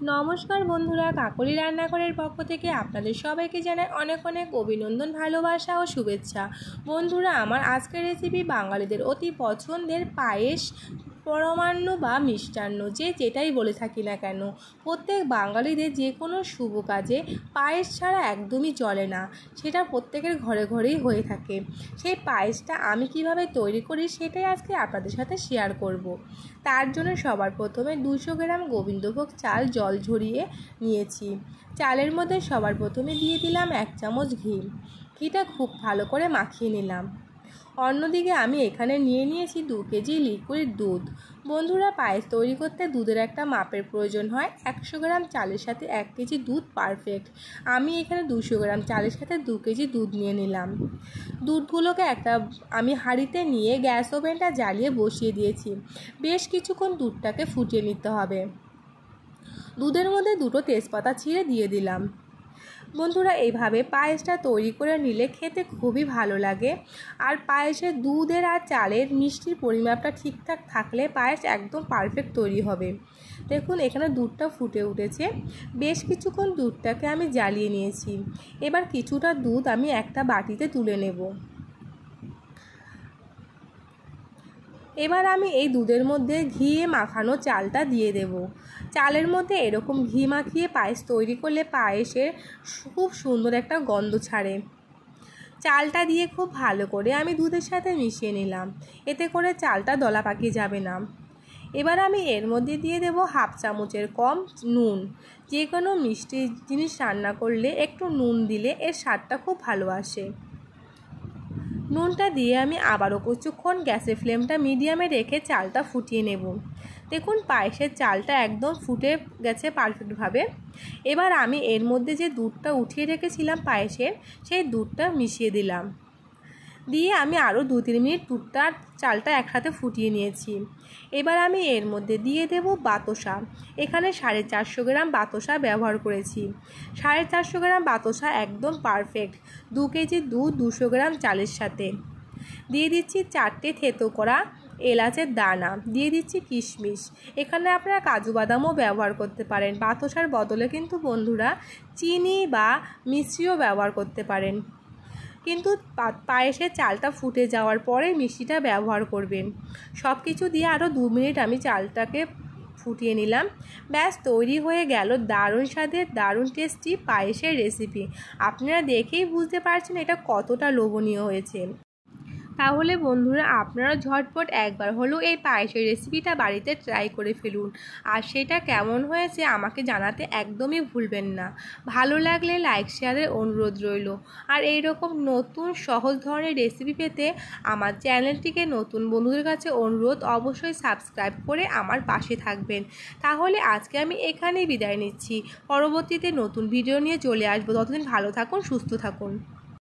নমস্কার বন্ধুরা, কাকলি রান্নাঘরের পক্ষ থেকে আপনাদের সবাইকে জানাই অনেক অনেক অভিনন্দন, ভালোবাসা ও শুভেচ্ছা। বন্ধুরা, আমার আজকের রেসিপি বাঙালিদের অতি পছন্দের পায়েস, পরমান্ন বা মিষ্টান্ন, যেটাই বলে থাকি না কেন, প্রত্যেক বাঙালিদের যে কোনো শুভ কাজে পায়েস ছাড়া একদমই চলে না। সেটা প্রত্যেকের ঘরে ঘরেই হয়ে থাকে। সেই পায়েসটা আমি কিভাবে তৈরি করি সেটাই আজকে আপনাদের সাথে শেয়ার করব। তার জন্য সবার প্রথমে 200 গ্রাম গোবিন্দভোগ চাল জল ঝরিয়ে নিয়েছি। চালের মধ্যে সবার প্রথমে দিয়ে দিলাম 1 চামচ ঘি। ঘিটা খুব ভালো করে মাখিয়ে নিলাম। অন্যদিকে আমি এখানে নিয়েছি 2 কেজি লিকুইড দুধ। বন্ধুরা, পায়েস তৈরি করতে দুধের একটা মাপের প্রয়োজন হয়। 100 গ্রাম চালের সাথে 1 কেজি দুধ পারফেক্ট। আমি এখানে 200 গ্রাম চালের সাথে 2 কেজি দুধ নিয়ে নিলাম। দুধগুলোকে আমি হাঁড়িতে নিয়ে গ্যাস ওভেনটা জ্বালিয়ে বসিয়ে দিয়েছি। বেশ কিছুক্ষণ দুধটাকে ফুটিয়ে নিতে হবে। দুধের মধ্যে 2টো তেজপাতা ছিঁড়ে দিয়ে দিলাম। বন্ধুরা, এইভাবে পায়েসটা তৈরি করে নিলে খেতে খুবই ভালো লাগে। আর পায়েসের দুধের আর চালের মিষ্টির পরিমাপটা ঠিকঠাক থাকলে পায়েস একদম পারফেক্ট তৈরি হবে। দেখুন, এখানে দুধটা ফুটে উঠেছে। বেশ কিছুক্ষণ দুধটাকে আমি জ্বালিয়ে নিয়েছি। এবার কিছুটা দুধ আমি একটা বাটিতে তুলে নেব। এবার আমি এই দুধের মধ্যে ঘি মাখানো চালটা দিয়ে দেব। চালের মধ্যে এরকম ঘি মাখিয়ে পায়েস তৈরি করলে পায়েসের খুব সুন্দর একটা গন্ধ ছাড়ে। চালটা দিয়ে খুব ভালো করে আমি দুধের সাথে মিশিয়ে নিলাম। এতে করে চালটা দলা পাকিয়ে যাবে না। এবার আমি এর মধ্যে দিয়ে দেব 1/2 চামচের কম নুন। যে কোনো মিষ্টি জিনিস রান্না করলে একটু নুন দিলে এর স্বাদটা খুব ভালো আসে। নুনটা দিয়ে আমি আবারও কিছুক্ষণ গ্যাসের ফ্লেমটা মিডিয়ামে রেখে চালটা ফুটিয়ে নেব। দেখুন, পায়েসের চালটা একদম ফুটে গেছে পারফেক্টভাবে। এবার আমি এর মধ্যে যে দুধটা উঠিয়ে রেখেছিলাম পায়েসের, সেই দুধটা মিশিয়ে দিলাম। দিয়ে আমি আরও 2-3 মিনিট দুধটা আর চালটা একসাথে ফুটিয়ে নিয়েছি। এবার আমি এর মধ্যে দিয়ে দেব বাতাসা। এখানে 450 গ্রাম বাতাসা ব্যবহার করেছি। 450 গ্রাম বাতাসা একদম পারফেক্ট। 2 কেজি দুধ 200 গ্রাম চালের সাথে। দিয়ে দিচ্ছি 4টে থেতো করা এলাচের দানা। দিয়ে দিচ্ছি কিশমিশ। এখানে আপনারা কাজু বাদামও ব্যবহার করতে পারেন। বাতাসার বদলে কিন্তু বন্ধুরা চিনি বা মিশ্রিও ব্যবহার করতে পারেন, কিন্তু পায়েসের চালটা ফুটে যাওয়ার পরে মিষ্টিটা ব্যবহার করবেন। সব কিছু দিয়ে আরও 2 মিনিট আমি চালটাকে ফুটিয়ে নিলাম। ব্যাস, তৈরি হয়ে গেল দারুণ স্বাদের, দারুণ টেস্টি পায়েসের রেসিপি। আপনারা দেখেই বুঝতে পারছেন এটা কতটা লোভনীয় হয়েছে। তাহলে বন্ধুরা, আপনারা ঝটপট একবার হলেও এই পায়েসের রেসিপিটা বাড়িতে ট্রাই করে ফেলুন। আর সেটা কেমন হয়েছে আমাকে জানাতে একদমই ভুলবেন না। ভালো লাগলে লাইক শেয়ারের অনুরোধ রইল। আর এই রকম নতুন সহজ ধরনের রেসিপি পেতে আমার চ্যানেলটিকে নতুন বন্ধুদের কাছে অনুরোধ, অবশ্যই সাবস্ক্রাইব করে আমার পাশে থাকবেন। তাহলে আজকে আমি এখানেই বিদায় নিচ্ছি। পরবর্তীতে নতুন ভিডিও নিয়ে চলে আসবো। ততদিন ভালো থাকুন, সুস্থ থাকুন।